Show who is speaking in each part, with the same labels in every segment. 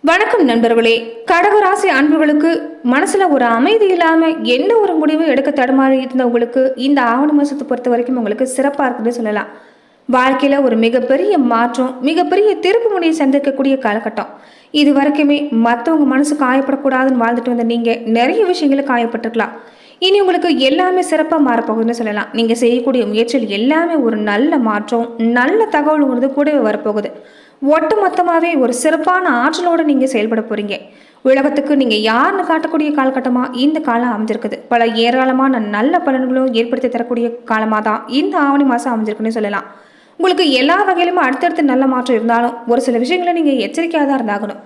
Speaker 1: வணக்கம் நண்பர்களே. கடகராசி அன்பர்களுக்கு மனசுல ஒரு அமைதி இல்லாம என்ன ஒரு முடிவு எடுக்க தடுமாறி இருந்தவங்களுக்கு இந்த ஆவணி மாசத்தை பொறுத்த வரைக்கும் உங்களுக்கு சிறப்பா இருக்குன்னு சொல்லலாம். வாழ்க்கையில ஒரு மிகப்பெரிய மாற்றம், மிகப்பெரிய திருப்பு முனையை சந்திக்கக்கூடிய காலகட்டம். இது வரைக்குமே மற்றவங்க மனசு காயப்படக்கூடாதுன்னு வாழ்ந்துட்டு வந்த நீங்க நிறைய விஷயங்களை காயப்பட்டிருக்கலாம். இனி உங்களுக்கு எல்லாமே சிறப்பா மாறப்போகுதுன்னு சொல்லலாம். நீங்க செய்யக்கூடிய முயற்சியில் எல்லாமே ஒரு நல்ல மாற்றம், நல்ல தகவல்ங்கிறது கூடவே வரப்போகுது. ஒட்டு மொத்தமாவே ஒரு சிறப்பான ஆற்றலோட நீங்க செயல்பட போறீங்க. உலகத்துக்கு நீங்க யாருன்னு காட்டக்கூடிய காலகட்டமா இந்த காலம் அமைஞ்சிருக்குது. பல ஏராளமான நல்ல பலன்களும் ஏற்படுத்தி தரக்கூடிய காலமா தான் இந்த ஆவணி மாசம் அமைஞ்சிருக்குன்னு சொல்லலாம். உங்களுக்கு எல்லா வகையிலுமே அடுத்தடுத்து நல்ல மாற்றம் இருந்தாலும் ஒரு சில விஷயங்களை நீங்க எச்சரிக்கையாக தான் இருந்தாகணும்.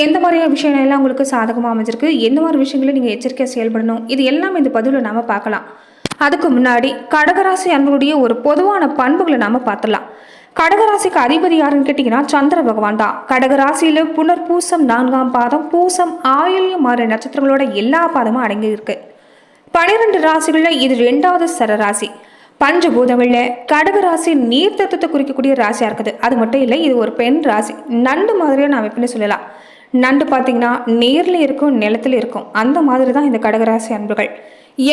Speaker 1: எந்த மாதிரியான விஷயங்கள் எல்லாம் உங்களுக்கு சாதகமாக அமைஞ்சிருக்கு, எந்த மாதிரி விஷயங்களை நீங்க எச்சரிக்கையாக செயல்படணும், இது எல்லாம் இந்த பதிவில் நாம பார்க்கலாம். அதுக்கு முன்னாடி கடகராசி அன்புடைய ஒரு பொதுவான பண்புகளை நாம பார்த்துடலாம். கடகராசிக்கு அதிபதி யாருன்னு கேட்டீங்கன்னா சந்திர பகவான் தான். கடகராசியில புனர்பூசம் 4ஆம் பாதம், பூசம், ஆயில்யம் ஆறு நட்சத்திரங்களோட எல்லா பாதமும் அடங்கி இருக்கு. 12 ராசிகள்ல இது 2வது சரராசி. பஞ்சபூதங்கள்ல கடகராசி நீர் தத்துவத்தை குறிக்கக்கூடிய ராசியா இருக்குது. அது மட்டும் இல்லை, இது ஒரு பெண் ராசி. நண்டு மாதிரியா நான் எப்படின்னு சொல்லலாம். நண்டு பார்த்தீங்கன்னா நீர்ல இருக்கும், நிலத்துல இருக்கும். அந்த மாதிரி தான் இந்த கடகராசி அன்புகள்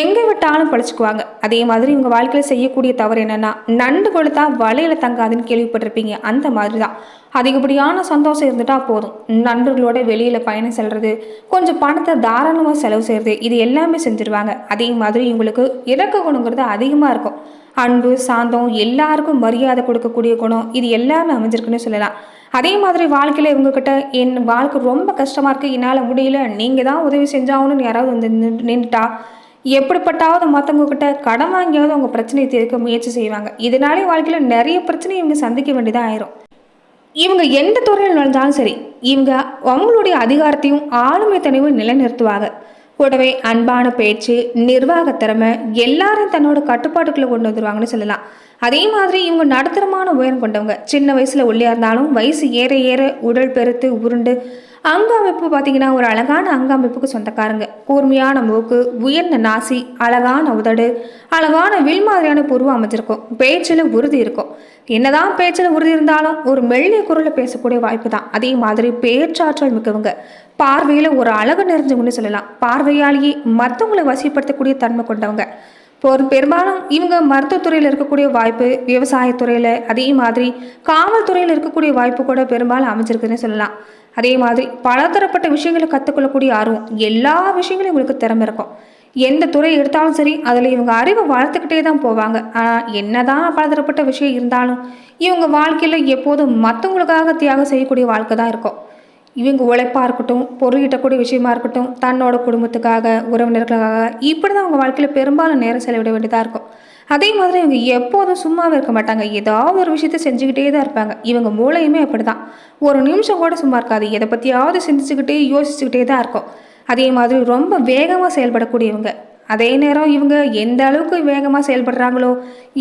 Speaker 1: எங்கே விட்டாலும் பழிச்சுக்குவாங்க. அதே மாதிரி இவங்க வாழ்க்கையில் செய்யக்கூடிய தவறு என்னன்னா, நண்டு கொளுத்தா வலையில தங்காதுன்னு கேள்விப்பட்டிருப்பீங்க. அந்த மாதிரி தான் அதிகப்படியான சந்தோஷம் இருந்துட்டா போதும், நண்பர்களோட வெளியில பயணம் செல்றது, கொஞ்சம் பணத்தை தாராளமாக செலவு செய்யறது, இது எல்லாமே செஞ்சிருவாங்க. அதே மாதிரி இவங்களுக்கு இறக்க குணங்கிறது அதிகமாக இருக்கும். அன்பு, சாந்தம், எல்லாருக்கும் மரியாதை கொடுக்கக்கூடிய குணம், இது எல்லாமே அமைஞ்சிருக்குன்னு சொல்லலாம். அதே மாதிரி வாழ்க்கையில் இவங்ககிட்ட என் வாழ்க்கை ரொம்ப கஷ்டமா இருக்கு, என்னால் முடியல, நீங்க தான் உதவி செஞ்சாகணும்னு யாராவது வந்து நின்றுட்டா எப்படிப்பட்டாவது மற்றவங்க கிட்ட கடன் வாங்கியாவது அவங்க பிரச்சனையை தீர்க்க முயற்சி செய்வாங்க. இதனாலே வாழ்க்கையில் நிறைய பிரச்சனை இவங்க சந்திக்க வேண்டியதாக ஆயிரும். இவங்க எந்த துறையில் நுழைஞ்சாலும் சரி, இவங்க அவங்களுடைய அதிகாரத்தையும் ஆளுமை தனிவும் நிலைநிறுத்துவாங்க. கூடவே அன்பான பேச்சு, நிர்வாக திறமை, எல்லாரும் தன்னோட கட்டுப்பாட்டுக்குள்ள கொண்டு வந்துருவாங்கன்னு சொல்லலாம். அதே மாதிரி இவங்க நடுத்தரமான உயரம் கொண்டவங்க. சின்ன வயசுல ஒல்லியா இருந்தாலும் வயசு ஏற ஏற உடல் பெருத்து உருண்டு அங்க அமைப்பு பார்த்தீங்கன்னா ஒரு அழகான அங்க அமைப்புக்கு சொந்தக்காரங்க. கூர்மையான மூக்கு, உயர்ந்த நாசி, அழகான உதடு, அழகான வில் மாதிரியான புருவம் அமைஞ்சிருக்கும். பேச்சில் உறுதி இருக்கும். என்னதான் பேச்சில் உறுதி இருந்தாலும் ஒரு மெல்லிய குரலில் பேசக்கூடிய வாய்ப்பு தான். அதே மாதிரி பேச்சாற்றல் மிக்கவங்க. பார்வையில் ஒரு அழகு நிறைஞ்சவங்கன்னு சொல்லலாம். பார்வையாலேயே மற்றவங்களை வசிப்படுத்தக்கூடிய தன்மை கொண்டவங்க. பெரும்பாலும் இவங்க மருத்துவத்துறையில் இருக்கக்கூடிய வாய்ப்பு, விவசாயத்துறையில், அதே மாதிரி காவல்துறையில் இருக்கக்கூடிய வாய்ப்பு கூட பெரும்பாலும் அமைஞ்சிருக்குன்னு சொல்லலாம். அதே மாதிரி பலதரப்பட்ட விஷயங்களை கற்றுக்கொள்ளக்கூடிய ஆர்வம், எல்லா விஷயங்களும் இவங்களுக்கு திறமை இருக்கும். எந்த துறை எடுத்தாலும் சரி, அதில் இவங்க அறிவை வளர்த்துக்கிட்டே தான் போவாங்க. ஆனால் என்னதான் பலதரப்பட்ட விஷயம் இருந்தாலும் இவங்க வாழ்க்கையில் எப்போதும் மற்றவங்களுக்காக தியாகம் செய்யக்கூடிய வாழ்க்கை தான் இருக்கும். இவங்க உழைப்பாக இருக்கட்டும், பொருளீட்டக்கூடிய விஷயமா இருக்கட்டும், தன்னோட குடும்பத்துக்காக, உறவினர்களுக்காக, இப்படி தான் அவங்க வாழ்க்கையில் பெரும்பாலும் நேரம் செலவிட வேண்டியதாக இருக்கும். அதே மாதிரி இவங்க எப்போதும் சும்மாவே இருக்க மாட்டாங்க. ஏதாவது ஒரு விஷயத்த செஞ்சுக்கிட்டே தான் இருப்பாங்க. இவங்க மூளையுமே அப்படி தான். ஒரு நிமிஷம் கூட சும்மா இருக்காது. எதை பற்றியாவது சிந்திச்சுக்கிட்டே யோசிச்சுக்கிட்டே தான் இருக்கும். அதே மாதிரி ரொம்ப வேகமாக செயல்படக்கூடியவங்க. அதே நேரம் இவங்க எந்த அளவுக்கு வேகமாக செயல்படுறாங்களோ,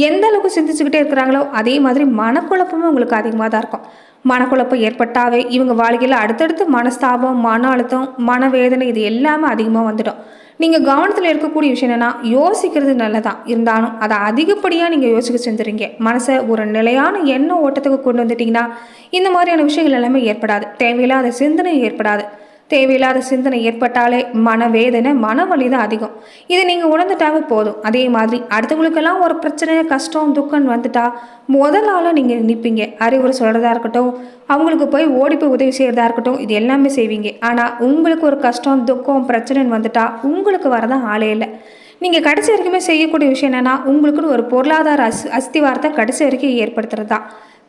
Speaker 1: எந்த அளவுக்கு சிந்திச்சுக்கிட்டே இருக்கிறாங்களோ, அதே மாதிரி மனக்குழப்பமும் உங்களுக்கு அதிகமாக தான் இருக்கும். மனக்குழப்பம் ஏற்பட்டாவே இவங்க வாழ்க்கையில் அடுத்தடுத்து மனஸ்தாபம், மன அழுத்தம், மனவேதனை, இது எல்லாமே அதிகமாக வந்துடும். நீங்கள் கவனத்தில் இருக்கக்கூடிய விஷயம் என்னென்னா, யோசிக்கிறது நல்லதான் இருந்தாலும் அதை அதிகப்படியாக நீங்கள் யோசிக்க செஞ்சுறீங்க. மனசை ஒரு நிலையான எண்ண ஓட்டத்துக்கு கொண்டு வந்துட்டிங்கன்னா இந்த மாதிரியான விஷயங்கள் எல்லாமே ஏற்படாது. தேவையில்லாத சிந்தனை ஏற்படாது. தேவையில்லாத சிந்தனை ஏற்பட்டாலே மனவேதனை, மனவலி தான் அதிகம். இதை நீங்கள் உணர்ந்துட்டாவே போதும். அதே மாதிரி அடுத்தவங்களுக்கெல்லாம் ஒரு பிரச்சனை, கஷ்டம், துக்கம் வந்துட்டா முதல் ஆளாக நீங்கள் நிற்பீங்க. அறிவுரை சொல்கிறதா இருக்கட்டும், அவங்களுக்கு போய் ஓடி போய் உதவி செய்கிறதா இருக்கட்டும், இது எல்லாமே செய்வீங்க. ஆனால் உங்களுக்கு ஒரு கஷ்டம், துக்கம், பிரச்சனைன்னு வந்துட்டா உங்களுக்கு வரதான் ஆளே இல்லை. நீங்கள் கடைசி வரைக்குமே செய்யக்கூடிய விஷயம் என்னென்னா, உங்களுக்குன்னு ஒரு பொருளாதார அஸ்திவாரத்தை கடைசி வரைக்கும் ஏற்படுத்துறது தான்.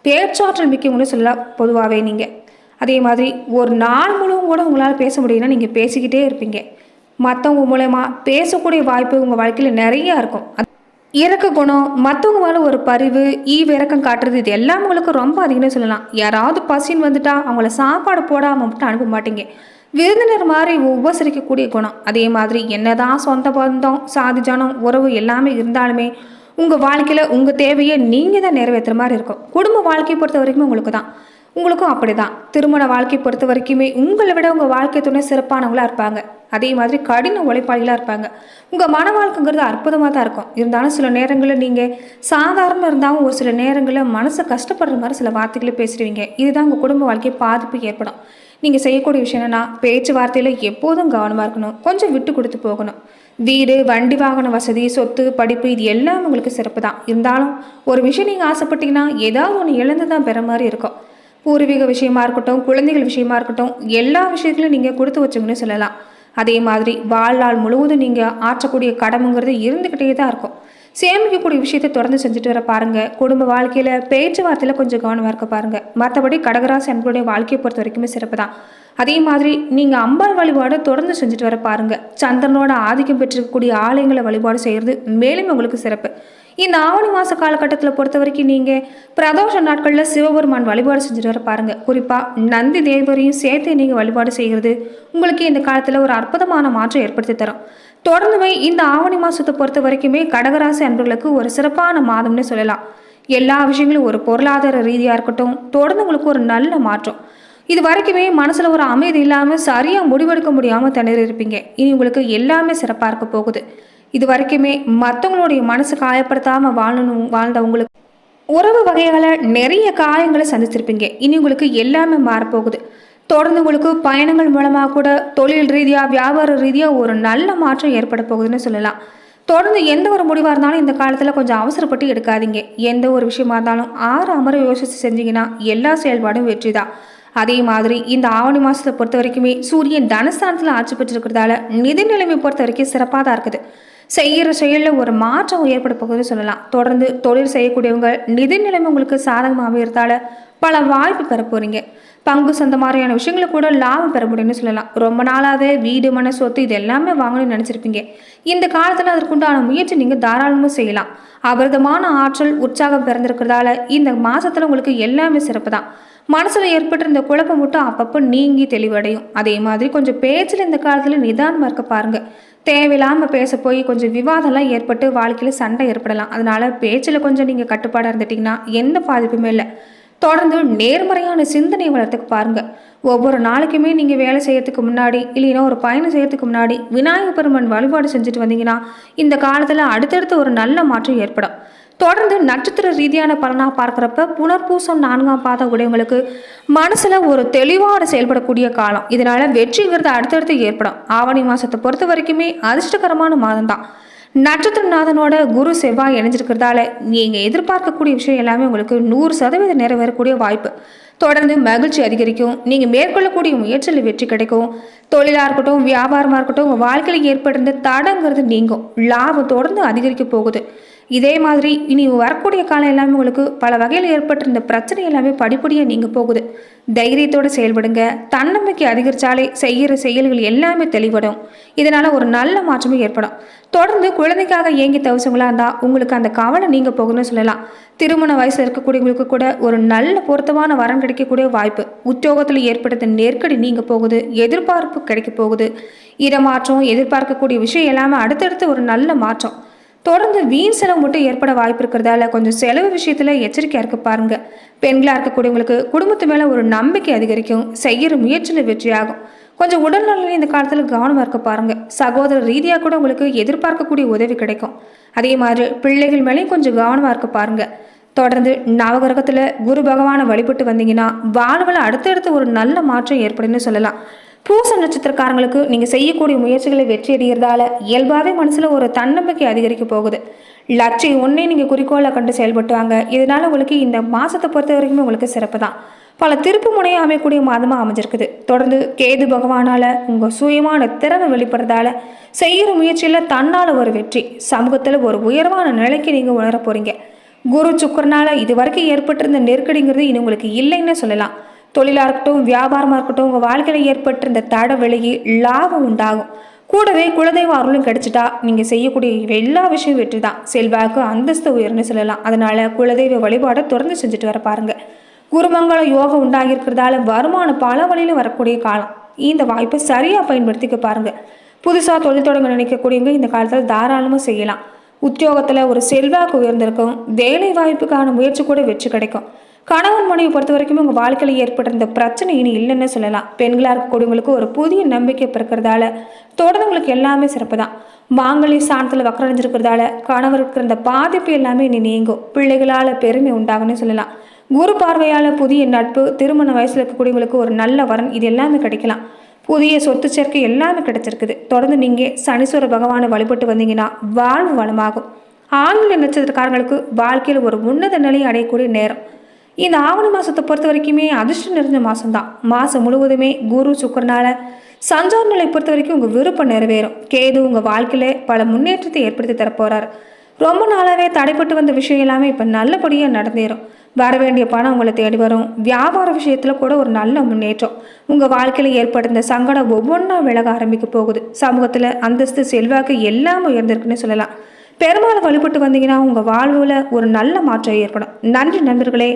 Speaker 1: பேச்சாற்றல் மிக்கவங்களும் சொல்ல பொதுவாகவே நீங்கள். அதே மாதிரி ஒரு நாள் முழுவதும் கூட உங்களால் பேச முடியும்னா நீங்கள் பேசிக்கிட்டே இருப்பீங்க. மற்றவங்க மூலயமா பேசக்கூடிய வாய்ப்பு உங்கள் வாழ்க்கையில் நிறையா இருக்கும். இறக்க குணம், மற்றவங்க மேலே ஒரு பரிவு, இறக்கம் காட்டுறது, இது எல்லாம் உங்களுக்கு ரொம்ப அதிகம்னு சொல்லலாம். யாராவது பசின்னு வந்துட்டா அவங்கள சாப்பாடு போடாமல் மட்டும் அனுப்ப மாட்டீங்க. விருந்தினர் மாதிரி உபசரிக்கக்கூடிய குணம். அதே மாதிரி என்னதான் சொந்த பந்தம், சாதி, ஜனம், உறவு எல்லாமே இருந்தாலுமே உங்கள் வாழ்க்கையில் உங்கள் தேவையை நீங்கள் தான் நிறைவேற்றுற மாதிரி இருக்கும். குடும்ப வாழ்க்கையை பொறுத்த வரைக்குமே உங்களுக்கு தான். உங்களுக்கும் அப்படிதான். திருமண வாழ்க்கை பொறுத்த வரைக்குமே உங்களை விட உங்கள் வாழ்க்கை துணை சிறப்பானவங்களாக இருப்பாங்க. அதே மாதிரி கடின உழைப்பாளிகளாக இருப்பாங்க. உங்கள் மன வாழ்க்கைங்கிறது அற்புதமாக தான் இருக்கும். இருந்தாலும் சில நேரங்களில் நீங்கள் சாதாரணமாக இருந்தாலும் ஒரு சில நேரங்களில் மனசை கஷ்டப்படுற மாதிரி சில வார்த்தைகளை பேசுடுவீங்க. இதுதான் உங்கள் குடும்ப வாழ்க்கை பாதிப்பு ஏற்படும். நீங்கள் செய்யக்கூடிய விஷயம் என்னன்னா, பேச்சுவார்த்தையில் எப்போதும் கவனமாக இருக்கணும். கொஞ்சம் விட்டு கொடுத்து போகணும். வீடு, வண்டி வாகன வசதி, சொத்து, படிப்பு இது எல்லாம் உங்களுக்கு சிறப்பு தான். இருந்தாலும் ஒரு விஷயம் நீங்கள் ஆசைப்பட்டீங்கன்னா ஏதாவது ஒன்று இழந்து தான் பெற மாதிரி இருக்கும். பூர்வீக விஷயமா இருக்கட்டும், குழந்தைகள் விஷயமா இருக்கட்டும், எல்லா விஷயத்திலும் நீங்கள் கொடுத்து வச்சுங்கன்னு சொல்லலாம். அதே மாதிரி வாழ்நாள் முழுவதும் நீங்கள் ஆற்றக்கூடிய கடமைங்கிறது இருந்துக்கிட்டே தான் இருக்கும். சேமிக்கக்கூடிய விஷயத்தை தொடர்ந்து செஞ்சுட்டு வர பாருங்க. குடும்ப வாழ்க்கையில பேச்சுவார்த்தையில கொஞ்சம் கவனமா இருக்க பாருங்க. மற்றபடி கடகராசி அன்புடைய வாழ்க்கையை பொறுத்த வரைக்குமே சிறப்பு தான். அதே மாதிரி நீங்க அம்பாள் வழிபாடு தொடர்ந்து செஞ்சுட்டு வர பாருங்க. சந்திரனோட ஆதிக்கம் பெற்றிருக்கக்கூடிய ஆலயங்களை வழிபாடு செய்யறது மேலும் உங்களுக்கு சிறப்பு. இந்த ஆவணி மாச காலகட்டத்தில் பொறுத்த வரைக்கும் நீங்க பிரதோஷ நாட்கள்ல சிவபெருமான் வழிபாடு செஞ்சுட்டு வர பாருங்க. குறிப்பா நந்தி தேவரையும் சேர்த்து நீங்க வழிபாடு செய்கிறது உங்களுக்கு இந்த காலத்துல ஒரு அற்புதமான மாற்றம் ஏற்படுத்தி தரும். தொடர்ந்துமே இந்த ஆவணி மாசத்தை பொறுத்த வரைக்குமே கடகராசி அன்பர்களுக்கு ஒரு சிறப்பான மாதம்னு சொல்லலாம். எல்லா விஷயங்களும் ஒரு பொருளாதார ரீதியாக இருக்கட்டும், தொடர்ந்து உங்களுக்கு ஒரு நல்ல மாற்றம். இது வரைக்குமே மனசுல ஒரு அமைதி இல்லாமல் சரியா முடிவெடுக்க முடியாமல் திணறி இருப்பீங்க. இனி உங்களுக்கு எல்லாமே சிறப்பாக இருக்க போகுது. இது வரைக்குமே மற்றவங்களுடைய மனசு காயப்படுத்தாமல் வாழ்ந்த உங்களுக்கு உறவு வகைகளை நிறைய காயங்களை சந்திச்சிருப்பீங்க. இனி உங்களுக்கு எல்லாமே மாறப்போகுது. தொடர்ந்து உங்களுக்கு பயணங்கள் மூலமாக கூட தொழில் ரீதியாக, வியாபார ரீதியாக ஒரு நல்ல மாற்றம் ஏற்பட போகுதுன்னு சொல்லலாம். தொடர்ந்து எந்த ஒரு முடிவாக இருந்தாலும் இந்த காலத்தில் கொஞ்சம் அவசரப்பட்டு எடுக்காதீங்க. எந்த ஒரு விஷயமா இருந்தாலும் அமர யோசித்து செஞ்சீங்கன்னா எல்லா செயல்பாடும் வெற்றி தான். அதே மாதிரி இந்த ஆவணி மாதத்தை பொறுத்த வரைக்குமே சூரியன் தனஸ்தானத்தில் ஆட்சி பெற்றிருக்கிறதால நிதி நிலைமை பொறுத்த வரைக்கும் சிறப்பாக தான் இருக்குது. செய்கிற செயலில் ஒரு மாற்றம் ஏற்பட போகுதுன்னு சொல்லலாம். தொடர்ந்து தொழில் செய்யக்கூடியவங்க நிதி நிலைமை உங்களுக்கு சாதகமாக இருந்தால பல வாய்ப்பு பெற போறீங்க. பங்கு சந்த மாதிரியான விஷயங்களை கூட லாபம் பெற முடியும்னு சொல்லலாம். ரொம்ப நாளாகவே வீடு, மன, சொத்து இது எல்லாமே வாங்கணும்னு நினச்சிருப்பீங்க. இந்த காலத்தில் அதற்குண்டான முயற்சி நீங்கள் தாராளமாக செய்யலாம். அபரிதமான ஆற்றல், உற்சாகம் பிறந்திருக்கிறதால இந்த மாதத்தில் உங்களுக்கு எல்லாமே சிறப்பு தான். மனசில் ஏற்பட்டிருந்த குழப்பம் மட்டும் அப்பப்போ நீங்கி தெளிவடையும். அதே மாதிரி கொஞ்சம் பேச்சில் இந்த காலத்தில் நிதானமாக இருக்க பாருங்க. தேவையில்லாமல் பேச போய் கொஞ்சம் விவாதம்லாம் ஏற்பட்டு வாழ்க்கையில் சண்டை ஏற்படலாம். அதனால பேச்சில் கொஞ்சம் நீங்கள் கட்டுப்பாடாக இருந்துட்டிங்கன்னா எந்த பாதிப்புமே இல்லை. தொடர்ந்து நேர்மறையான சிந்தனை வளர்த்துக்கு பாருங்க. ஒவ்வொரு நாளைக்குமே நீங்கள் வேலை செய்யறதுக்கு முன்னாடி இல்லைன்னா ஒரு பயணம் செய்யறதுக்கு முன்னாடி விநாயகர் பெருமான் வழிபாடு செஞ்சுட்டு வந்தீங்கன்னா இந்த காலத்தில் அடுத்தடுத்து ஒரு நல்ல மாற்றம் ஏற்படும். தொடர்ந்து நட்சத்திர ரீதியான பலனாக பார்க்குறப்ப புனர்பூசம் 4ஆம் பாத உடையவங்களுக்கு மனசில் ஒரு தெளிவாக செயல்படக்கூடிய காலம். இதனால் வெற்றிங்கிறது அடுத்தடுத்து ஏற்படும். ஆவணி மாதத்தை பொறுத்த வரைக்குமே அதிர்ஷ்டகரமான மாதம் தான். நட்சத்திரநாதனோட குரு செவ்வாய் இணைஞ்சிருக்கிறதால நீங்கள் எதிர்பார்க்கக்கூடிய விஷயம் எல்லாமே உங்களுக்கு 100% நிறைவேறக்கூடிய வாய்ப்பு. தொடர்ந்து மகிழ்ச்சி அதிகரிக்கும். நீங்கள் மேற்கொள்ளக்கூடிய முயற்சியில் வெற்றி கிடைக்கும். தொழிலாக இருக்கட்டும், வியாபாரமாக இருக்கட்டும், உங்கள் வாழ்க்கையில் ஏற்பட்டிருந்த தடங்கிறது நீங்கும். லாபம் தொடர்ந்து அதிகரிக்க போகுது. இதே மாதிரி இனி வரக்கூடிய காலம் எல்லாமே உங்களுக்கு பல வகையில் ஏற்பட்டிருந்த பிரச்சனை எல்லாமே படிப்படியாக நீங்க போகுது. தைரியத்தோடு செயல்படுங்க. தன்னம்பிக்கை அதிகரித்தாலே செய்கிற செயல்கள் எல்லாமே தெளிவடும். இதனால ஒரு நல்ல மாற்றமே ஏற்படும். தொடர்ந்து குழந்தைக்காக ஏங்கி தவிசவங்களா இருந்தால் உங்களுக்கு அந்த கவலை நீங்க போகணும்னு சொல்லலாம். திருமண வயசில் இருக்கக்கூடியவங்களுக்கு கூட ஒரு நல்ல பொருத்தமான வரன் கிடைக்கக்கூடிய வாய்ப்பு. உத்தியோகத்தில் ஏற்படுத்த நெருக்கடி நீங்க போகுது. எதிர்பார்ப்பு கிடைக்க போகுது. இடமாற்றம், எதிர்பார்க்கக்கூடிய விஷயம் எல்லாமே அடுத்தடுத்து ஒரு நல்ல மாற்றம். தொடர்ந்து வீண் செலவு மட்டும் ஏற்பட வாய்ப்பு இருக்கிறதால கொஞ்சம் செலவு விஷயத்துல எச்சரிக்கையா இருக்க பாருங்க. பெண்களாக இருக்கக்கூடியவங்களுக்கு குடும்பத்து மேல ஒரு நம்பிக்கை அதிகரிக்கும். செய்கிற முயற்சியில் வெற்றியாகும். கொஞ்சம் உடல்நலம் இந்த காலத்தில் கவனமாக இருக்க பாருங்க. சகோதர ரீதியாக கூட உங்களுக்கு எதிர்பார்க்கக்கூடிய உதவி கிடைக்கும். அதே மாதிரி பிள்ளைகள் மேலேயும் கொஞ்சம் கவனமாக இருக்க பாருங்க. தொடர்ந்து நவகிரகத்தில் குரு பகவானை வழிபட்டு வந்தீங்கன்னா வாழ்வில் அடுத்தடுத்து ஒரு நல்ல மாற்றம் ஏற்படும்னு சொல்லலாம். பூச நட்சத்திரக்காரங்களுக்கு நீங்கள் செய்யக்கூடிய முயற்சிகளை வெற்றி அடைகிறதால இயல்பாகவே மனசில் ஒரு தன்னம்பிக்கை அதிகரிக்க போகுது. லட்சியம் ஒன்றே நீங்கள் குறிக்கோளை கண்டு செயல்பட்டுவாங்க. இதனால உங்களுக்கு இந்த மாதத்தை பொறுத்த வரைக்குமே உங்களுக்கு சிறப்பு தான். பல திருப்பு முனையை அமையக்கூடிய மாதமாக அமைஞ்சிருக்குது. தொடர்ந்து கேது பகவானால் உங்கள் சுயமான திறமை வெளிப்படுறதால செய்கிற முயற்சியில் தன்னால் ஒரு வெற்றி, சமூகத்தில் ஒரு உயர்வான நிலைக்கு நீங்கள் உணர போகிறீங்க. குரு சுக்கரனால இது வரைக்கும் ஏற்பட்டிருந்த நெருக்கடிங்கிறது இனி உங்களுக்கு இல்லைன்னு சொல்லலாம். தொழிலாக இருக்கட்டும், வியாபாரமாக இருக்கட்டும், உங்கள் வாழ்க்கையில் ஏற்பட்டிருந்த தட விலகி லாபம் உண்டாகும். கூடவே குலதெய்வ அருளும் கிடைச்சிட்டா நீங்கள் செய்யக்கூடிய எல்லா விஷயம் வெற்றி தான். செல்வாக்கு, அந்தஸ்து உயர்னு சொல்லலாம். அதனால குலதெய்வ வழிபாடை தொடர்ந்து செஞ்சுட்டு வர பாருங்க. குருமங்கள யோகம் உண்டாகி இருக்கிறதால வருமானம் பல வழியில் வரக்கூடிய காலம். இந்த வாய்ப்பை சரியாக பயன்படுத்திக்க பாருங்க. புதுசாக தொழில் தொடங்க நினைக்கக்கூடியவங்க இந்த காலத்தில் தாராளமாக செய்யலாம். உத்தியோகத்தில் ஒரு செல்வாக்கு உயர்ந்திருக்கும். வேலை வாய்ப்புக்கான முயற்சி கூட வெற்றி கிடைக்கும். கணவன் மனைவி பொறுத்த வரைக்கும் உங்கள் வாழ்க்கையில் ஏற்பட்டிருந்த பிரச்சனை இனி இல்லைன்னு சொல்லலாம். பெண்களாக இருக்கக்கூடியவங்களுக்கு ஒரு புதிய நம்பிக்கை பிறக்கிறதால தொடர்ந்துங்களுக்கு எல்லாமே சிறப்பு தான். மாங்கல்ய ஸ்தானத்தில் வக்கரடைஞ்சிருக்கிறதால கணவருக்கு இருந்த பாதிப்பு எல்லாமே இனி நீங்கும். பிள்ளைகளால் பெருமை உண்டாகுன்னு சொல்லலாம். குரு பார்வையால் புதிய நட்பு, திருமண வயசில் இருக்கக்கூடியவங்களுக்கு ஒரு நல்ல வரன், இது எல்லாமே கிடைக்கலாம். புதிய சொத்து சேர்க்கை எல்லாமே கிடைச்சிருக்குது. தொடர்ந்து நீங்கள் சனீஸ்வர பகவானை வழிபட்டு வந்தீங்கன்னா வாழ்வு வளமாகும். ஆங்கில நட்சத்திரக்காரங்களுக்கு வாழ்க்கையில் ஒரு உன்னத நிலையை அடையக்கூடிய நேரம். இந்த ஆவணி மாதத்தை பொறுத்த வரைக்குமே அதிர்ஷ்டம் நிறைஞ்ச மாதம்தான். மாதம் முழுவதுமே குரு சுக்கரனால சஞ்சார நிலை பொறுத்த வரைக்கும் உங்கள் விருப்பம் நிறைவேறும். கேது உங்கள் வாழ்க்கையில் பல முன்னேற்றத்தை ஏற்படுத்தி தரப்போகிறார். ரொம்ப நாளாகவே தடைப்பட்டு வந்த விஷயம் எல்லாமே இப்போ நல்லபடியாக நடந்தேறும். வர வேண்டிய பணம் உங்களை தேடி வரும். வியாபார விஷயத்தில் கூட ஒரு நல்ல முன்னேற்றம். உங்கள் வாழ்க்கையில் ஏற்படுத்த சங்கடம் ஒவ்வொன்றா விலக ஆரம்பிக்க போகுது. சமூகத்தில் அந்தஸ்து, செல்வாக்கு எல்லாமே உயர்ந்திருக்குன்னு சொல்லலாம். பெருமாளை வழிபட்டு வந்தீங்கன்னா உங்கள் வாழ்வில் ஒரு நல்ல மாற்றம் ஏற்படும். நன்றி நண்பர்களே.